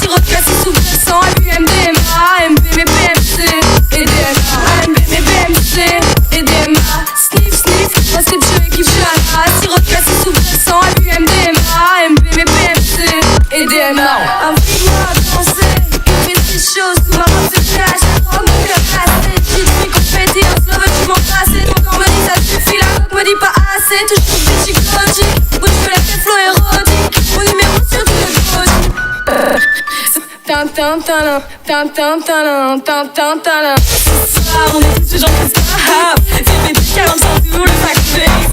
Sirop cassé sous versant, MDMA, MB mes BMC, EDMA, MB mes BMC, EDMA, sniff sniff, parce que Dieu kiffe Johanna. Sirop cassé sous versant, MDMA, MB mes BMC, EDMA. Avec-moi à penser, il fait si chaud sous ma robe de cash. Oh mon cœur cassé, j'ai suis confetti, on se love, tu m'en passes. Ton corps me dit ça suffit, la coque me dit pas assez. Toujours bitchy gothique, où je fais la fête flow érotique. Mon numéro sur tout le gothique. Tan tan tan tan tan tan tan tan tan. Ce soir on est tous ce genre de stars. C'est mes 45 sous le facteur.